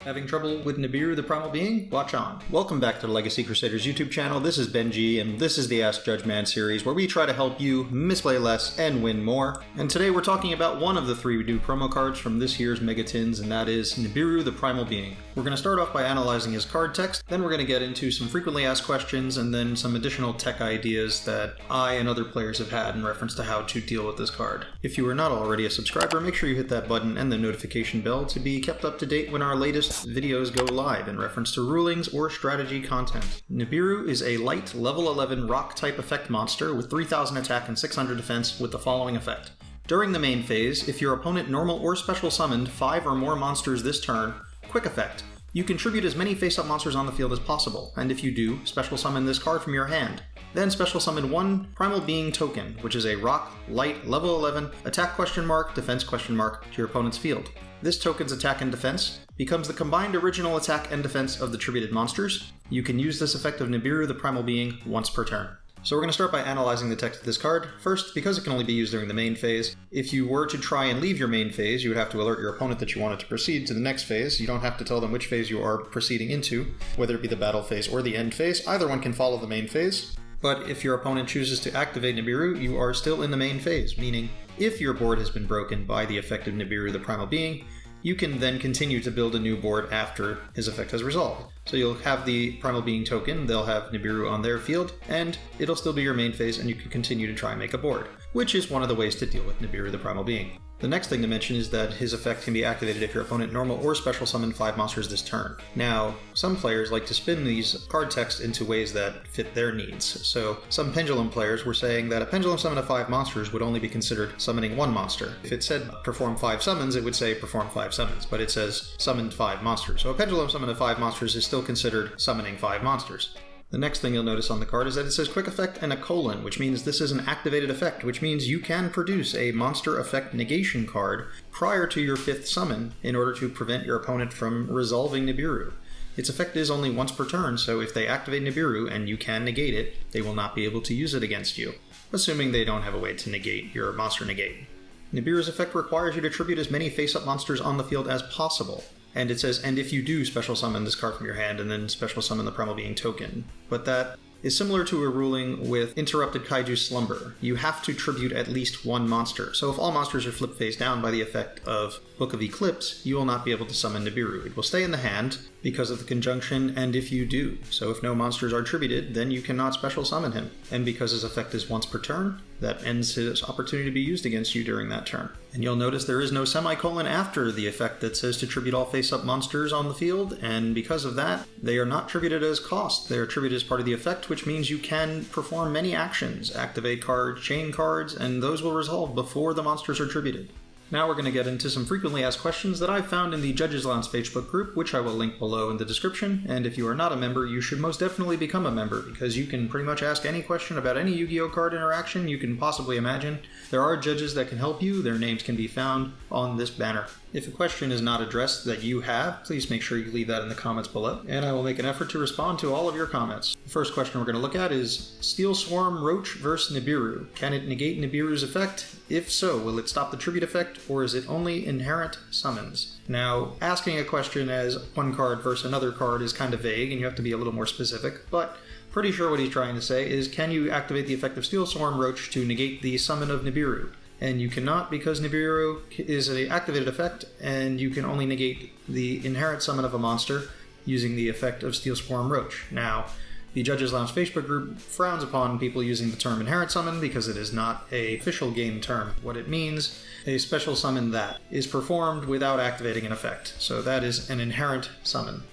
Having trouble with Nibiru the Primal Being? Watch on. Welcome back to the Legacy Crusaders YouTube channel. This is Benji, and this is the Ask Judgeman series, where we try to help you misplay less and win more. And today we're talking about one of the three new promo cards from this year's Megatins, and that is Nibiru the Primal Being. We're going to start off by analyzing his card text, then we're going to get into some frequently asked questions, and then some additional tech ideas that I and other players have had in reference to how to deal with this card. If you are not already a subscriber, make sure you hit that button and the notification bell to be kept up to date when our latest videos go live in reference to rulings or strategy content. Nibiru is a light level 11 rock type effect monster with 3000 attack and 600 defense with the following effect. During the main phase, if your opponent normal or special summoned 5 or more monsters this turn, quick effect. You contribute as many face-up monsters on the field as possible, and if you do, special summon this card from your hand. Then special summon one Primal Being token, which is a rock, light, level 11, attack question mark, defense question mark to your opponent's field. This token's attack and defense becomes the combined original attack and defense of the tributed monsters. You can use this effect of Nibiru the Primal Being once per turn. So we're going to start by analyzing the text of this card. First, because it can only be used during the main phase, if you were to try and leave your main phase, you would have to alert your opponent that you wanted to proceed to the next phase. You don't have to tell them which phase you are proceeding into, whether it be the battle phase or the end phase. Either one can follow the main phase. But if your opponent chooses to activate Nibiru, you are still in the main phase, meaning if your board has been broken by the effect of Nibiru the Primal Being, you can then continue to build a new board after his effect has resolved. So you'll have the Primal Being token, they'll have Nibiru on their field, and it'll still be your main phase and you can continue to try and make a board, which is one of the ways to deal with Nibiru the Primal Being. The next thing to mention is that his effect can be activated if your opponent normal or special summon 5 monsters this turn. Now, some players like to spin these card text into ways that fit their needs. So some Pendulum players were saying that a Pendulum summon of 5 monsters would only be considered summoning 1 monster. If it said perform 5 summons, it would say perform 5 summons, but it says summoned 5 monsters. So a Pendulum summon of 5 monsters is still considered summoning 5 monsters. The next thing you'll notice on the card is that it says quick effect and a colon, which means this is an activated effect, which means you can produce a monster effect negation card prior to your 5th summon in order to prevent your opponent from resolving Nibiru. Its effect is only once per turn, so if they activate Nibiru and you can negate it, they will not be able to use it against you, assuming they don't have a way to negate your monster negate. Nibiru's effect requires you to tribute as many face-up monsters on the field as possible. And it says, and if you do special summon this card from your hand and then special summon the Primal Being token. But that is similar to a ruling with Interrupted Kaiju Slumber. You have to tribute at least 1 monster. So if all monsters are flipped face down by the effect of Book of Eclipse, you will not be able to summon Nibiru. It will stay in the hand because of the conjunction, and if you do. So if no monsters are tributed, then you cannot special summon him. And because his effect is once per turn, that ends his opportunity to be used against you during that turn. And you'll notice there is no semicolon after the effect that says to tribute all face-up monsters on the field, and because of that, they are not tributed as cost. They are tributed as part of the effect, which means you can perform many actions, activate cards, chain cards, and those will resolve before the monsters are tributed. Now we're going to get into some frequently asked questions that I found in the Judges Lounge Facebook group, which I will link below in the description, and if you are not a member, you should most definitely become a member, because you can pretty much ask any question about any Yu-Gi-Oh card interaction you can possibly imagine. There are judges that can help you, their names can be found on this banner. If a question is not addressed that you have, please make sure you leave that in the comments below, and I will make an effort to respond to all of your comments. The first question we're going to look at is Steel Swarm Roach vs. Nibiru. Can it negate Nibiru's effect? If so, will it stop the tribute effect, or is it only inherent summons? Now, asking a question as one card versus another card is kind of vague, and you have to be a little more specific, but pretty sure what he's trying to say is, can you activate the effect of Steel Swarm Roach to negate the summon of Nibiru? And you cannot, because Nibiru is an activated effect, and you can only negate the inherent summon of a monster using the effect of Steel Swarm Roach. Now, the Judges Lounge Facebook group frowns upon people using the term inherent summon because it is not an official game term. What it means, a special summon that is performed without activating an effect. So that is an inherent summon.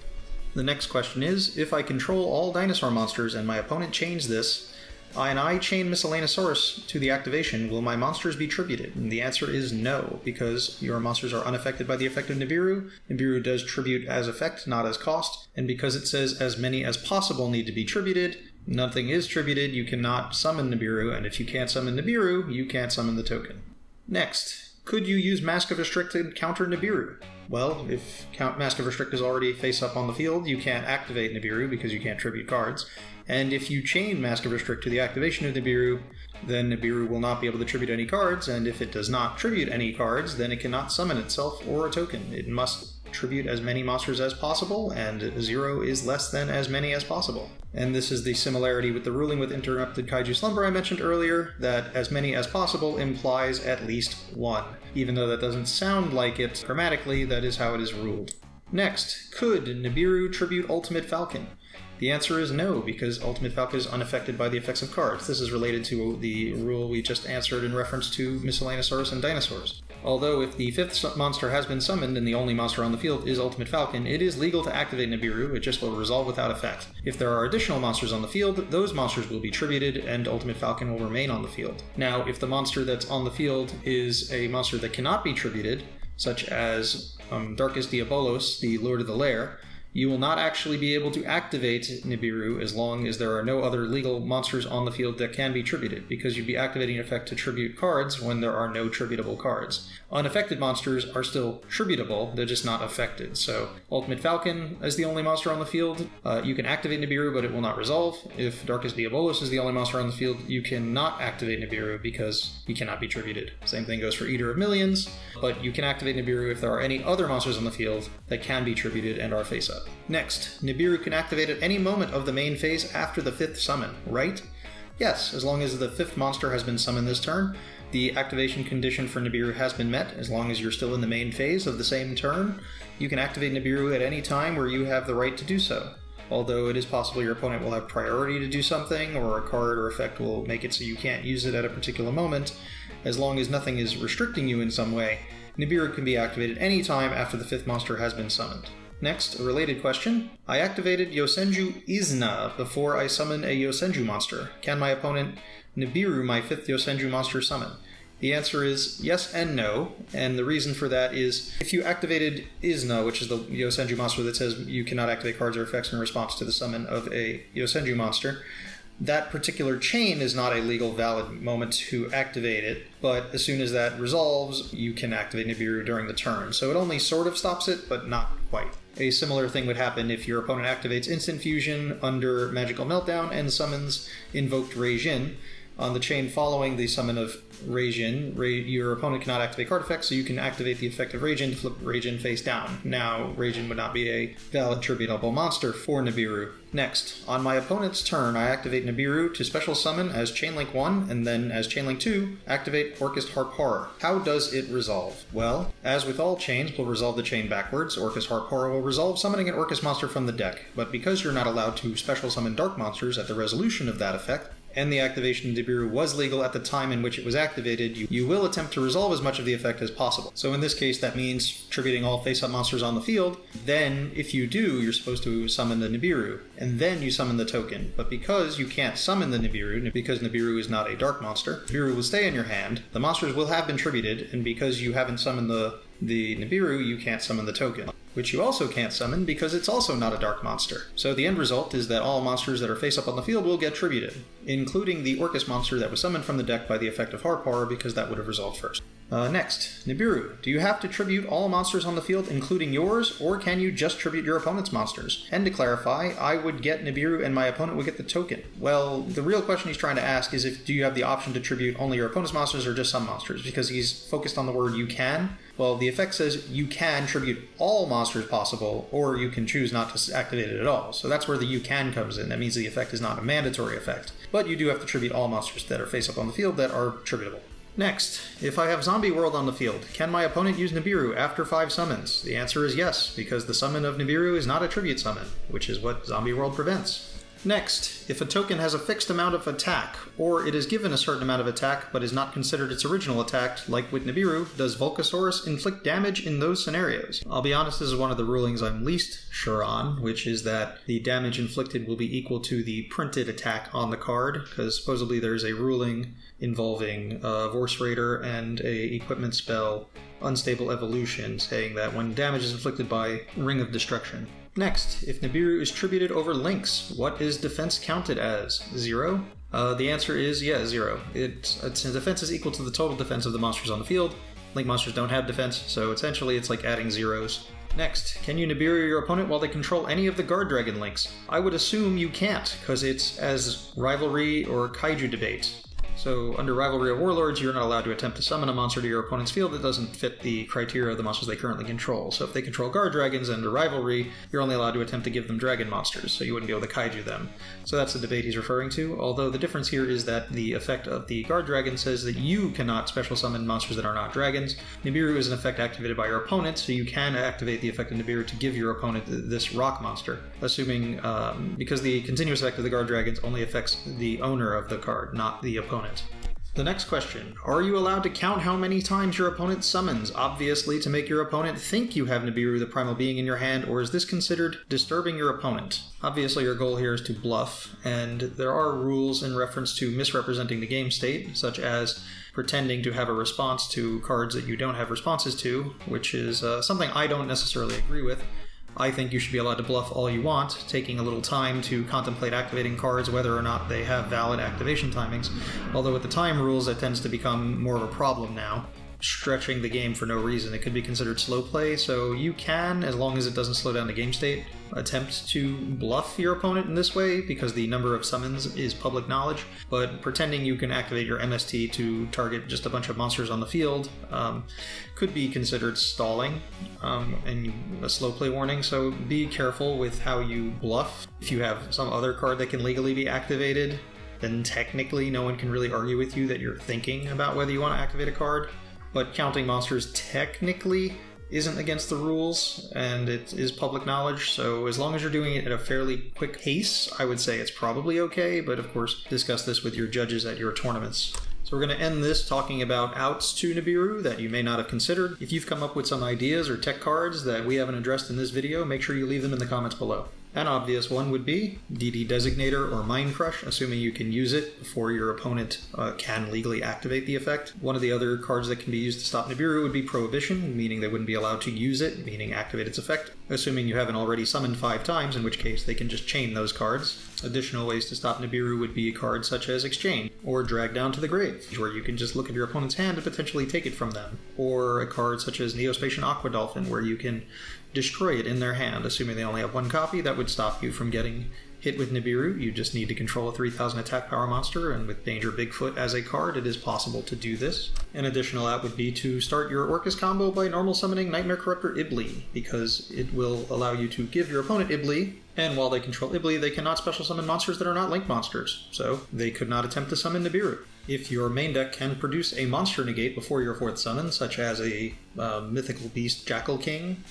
The next question is, if I control all dinosaur monsters and my opponent chains this, and I chain Miscellaneousaurus to the activation, will my monsters be tributed? And the answer is no, because your monsters are unaffected by the effect of Nibiru. Nibiru does tribute as effect, not as cost, and because it says as many as possible need to be tributed, nothing is tributed, you cannot summon Nibiru, and if you can't summon Nibiru, you can't summon the token. Next, could you use Mask of Restrict to counter Nibiru? Well, if Mask of Restrict is already face up on the field, you can't activate Nibiru because you can't tribute cards. And if you chain Mask of Restrict to the activation of Nibiru, then Nibiru will not be able to tribute any cards, and if it does not tribute any cards, then it cannot summon itself or a token. It must tribute as many monsters as possible, and 0 is less than as many as possible. And this is the similarity with the ruling with Interrupted Kaiju Slumber I mentioned earlier, that as many as possible implies at least 1. Even though that doesn't sound like it grammatically, that is how it is ruled. Next, could Nibiru tribute Ultimate Falcon? The answer is no, because Ultimate Falcon is unaffected by the effects of cards. This is related to the rule we just answered in reference to Miscellaneosaurus and Dinosaurs. Although if the 5th monster has been summoned and the only monster on the field is Ultimate Falcon, it is legal to activate Nibiru, it just will resolve without effect. If there are additional monsters on the field, those monsters will be tributed and Ultimate Falcon will remain on the field. Now, if the monster that's on the field is a monster that cannot be tributed, such as Darkus Diabolos, the Lord of the Lair, you will not actually be able to activate Nibiru as long as there are no other legal monsters on the field that can be tributed, because you'd be activating an effect to tribute cards when there are no tributable cards. Unaffected monsters are still tributable, they're just not affected. So Ultimate Falcon is the only monster on the field. You can activate Nibiru, but it will not resolve. If Darkus Diabolos is the only monster on the field, you cannot activate Nibiru because he cannot be tributed. Same thing goes for Eater of Millions, but you can activate Nibiru if there are any other monsters on the field that can be tributed and are face-up. Next, Nibiru can activate at any moment of the main phase after the 5th summon, right? Yes, as long as the 5th monster has been summoned this turn, the activation condition for Nibiru has been met. As long as you're still in the main phase of the same turn, you can activate Nibiru at any time where you have the right to do so. Although it is possible your opponent will have priority to do something, or a card or effect will make it so you can't use it at a particular moment, as long as nothing is restricting you in some way, Nibiru can be activated any time after the 5th monster has been summoned. Next, a related question. I activated Yosenju Izna before I summon a Yosenju monster. Can my opponent Nibiru my 5th Yosenju monster summon? The answer is yes and no, and the reason for that is if you activated Izna, which is the Yosenju monster that says you cannot activate cards or effects in response to the summon of a Yosenju monster, that particular chain is not a legal valid moment to activate it, but as soon as that resolves, you can activate Nibiru during the turn. So it only sort of stops it, but not quite. A similar thing would happen if your opponent activates Instant Fusion under Magical Meltdown and summons Invoked Reijin. On the chain following the summon of Reijin, your opponent cannot activate card effects, so you can activate the effect of Reijin to flip Reijin face down. Now, Reijin would not be a valid tributable monster for Nibiru. Next, on my opponent's turn, I activate Nibiru to special summon as Chainlink 1, and then as Chainlink 2, activate Orcus Harpara. How does it resolve? Well, as with all chains, we'll resolve the chain backwards. Orcus Harpara will resolve summoning an Orcus monster from the deck, but because you're not allowed to special summon dark monsters at the resolution of that effect, and the activation of Nibiru was legal at the time in which it was activated, you will attempt to resolve as much of the effect as possible. So in this case, that means tributing all face-up monsters on the field. Then, if you do, you're supposed to summon the Nibiru, and then you summon the token. But because you can't summon the Nibiru, because Nibiru is not a dark monster, Nibiru will stay in your hand, the monsters will have been tributed, and because you haven't summoned the Nibiru, you can't summon the token, which you also can't summon because it's also not a dark monster. So the end result is that all monsters that are face-up on the field will get tributed, including the Orcus monster that was summoned from the deck by the effect of Harpar, because that would have resolved first. Next, Nibiru. Do you have to tribute all monsters on the field, including yours, or can you just tribute your opponent's monsters? And to clarify, I would get Nibiru and my opponent would get the token. Well, the real question he's trying to ask is do you have the option to tribute only your opponent's monsters or just some monsters? Because he's focused on the word you can. Well, the effect says you can tribute all monsters possible, or you can choose not to activate it at all. So that's where the you can comes in. That means the effect is not a mandatory effect. But you do have to tribute all monsters that are face-up on the field that are tributable. Next, if I have Zombie World on the field, can my opponent use Nibiru after 5 summons? The answer is yes, because the summon of Nibiru is not a tribute summon, which is what Zombie World prevents. Next, if a token has a fixed amount of attack, or it is given a certain amount of attack but is not considered its original attack, like with Nibiru, does Volcasaurus inflict damage in those scenarios? I'll be honest, this is one of the rulings I'm least sure on, which is that the damage inflicted will be equal to the printed attack on the card, because supposedly there's a ruling involving Vorse Raider and a equipment spell, Unstable Evolution, saying that when damage is inflicted by Ring of Destruction. Next, if Nibiru is tributed over links, what is defense counted as? 0? The answer is, 0. Its defense is equal to the total defense of the monsters on the field. Link monsters don't have defense, so essentially it's like adding zeros. Next, can you Nibiru your opponent while they control any of the Guard Dragon links? I would assume you can't, because it's as rivalry or kaiju debate. So under Rivalry of Warlords, you're not allowed to attempt to summon a monster to your opponent's field that doesn't fit the criteria of the monsters they currently control. So if they control guard dragons under Rivalry, you're only allowed to attempt to give them dragon monsters, so you wouldn't be able to kaiju them. So that's the debate he's referring to, although the difference here is that the effect of the guard dragon says that you cannot special summon monsters that are not dragons. Nibiru is an effect activated by your opponent, so you can activate the effect of Nibiru to give your opponent this rock monster, assuming, because the continuous effect of the guard dragons only affects the owner of the card, not the opponent. The next question, are you allowed to count how many times your opponent summons, obviously to make your opponent think you have Nibiru the Primal Being in your hand, or is this considered disturbing your opponent? Obviously your goal here is to bluff, and there are rules in reference to misrepresenting the game state, such as pretending to have a response to cards that you don't have responses to, which is something I don't necessarily agree with. I think you should be allowed to bluff all you want, taking a little time to contemplate activating cards, whether or not they have valid activation timings. Although with the time rules, that tends to become more of a problem now. Stretching the game for no reason. It could be considered slow play, so you can, as long as it doesn't slow down the game state, attempt to bluff your opponent in this way, because the number of summons is public knowledge, but pretending you can activate your MST to target just a bunch of monsters on the field could be considered stalling and a slow play warning, so be careful with how you bluff. If you have some other card that can legally be activated, then technically no one can really argue with you that you're thinking about whether you want to activate a card. But counting monsters technically isn't against the rules, and it is public knowledge, so as long as you're doing it at a fairly quick pace, I would say it's probably okay, but of course discuss this with your judges at your tournaments. So we're going to end this talking about outs to Nibiru that you may not have considered. If you've come up with some ideas or tech cards that we haven't addressed in this video, make sure you leave them in the comments below. An obvious one would be DD Designator or Mind Crush, assuming you can use it before your opponent can legally activate the effect. One of the other cards that can be used to stop Nibiru would be Prohibition, meaning they wouldn't be allowed to use it, meaning activate its effect, assuming you haven't already summoned 5 times, in which case they can just chain those cards. Additional ways to stop Nibiru would be cards such as Exchange, or Drag Down to the Grave, where you can just look at your opponent's hand and potentially take it from them, or a card such as Neospatian Aqua Dolphin, where you can destroy it in their hand, assuming they only have 1 copy. That would stop you from getting hit with Nibiru. You just need to control a 3000 attack power monster, and with Danger Bigfoot as a card, it is possible to do this. An additional out would be to start your Orcus combo by normal summoning Nightmare Corruptor Ibli, because it will allow you to give your opponent Ibli, and while they control Ibli, they cannot special summon monsters that are not Link monsters, so they could not attempt to summon Nibiru. If your main deck can produce a monster negate before your 4th summon, such as a mythical beast Jackal King,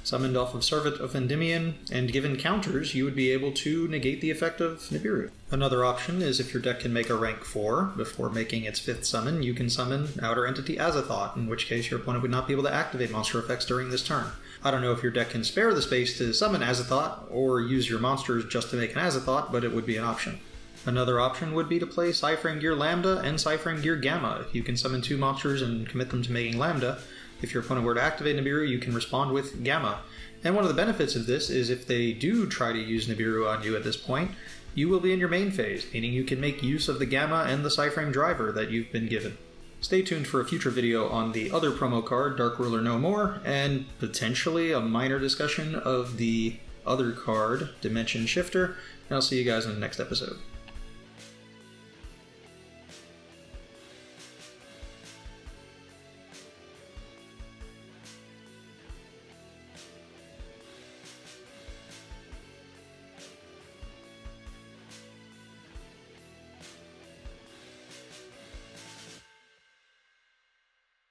summoned off of Servant of Endymion, and given counters, you would be able to negate the effect of Nibiru. Another option is if your deck can make a rank 4 before making its 5th summon, you can summon Outer Entity Azathoth, in which case your opponent would not be able to activate monster effects during this turn. I don't know if your deck can spare the space to summon Azathoth, or use your monsters just to make an Azathoth, but it would be an option. Another option would be to play Cypherine Gear Lambda and Cypherine Gear Gamma. If you can summon 2 monsters and commit them to making Lambda, if your opponent were to activate Nibiru, you can respond with Gamma. And one of the benefits of this is if they do try to use Nibiru on you at this point, you will be in your main phase, meaning you can make use of the Gamma and the Cypherine driver that you've been given. Stay tuned for a future video on the other promo card, Dark Ruler No More, and potentially a minor discussion of the other card, Dimension Shifter, and I'll see you guys in the next episode.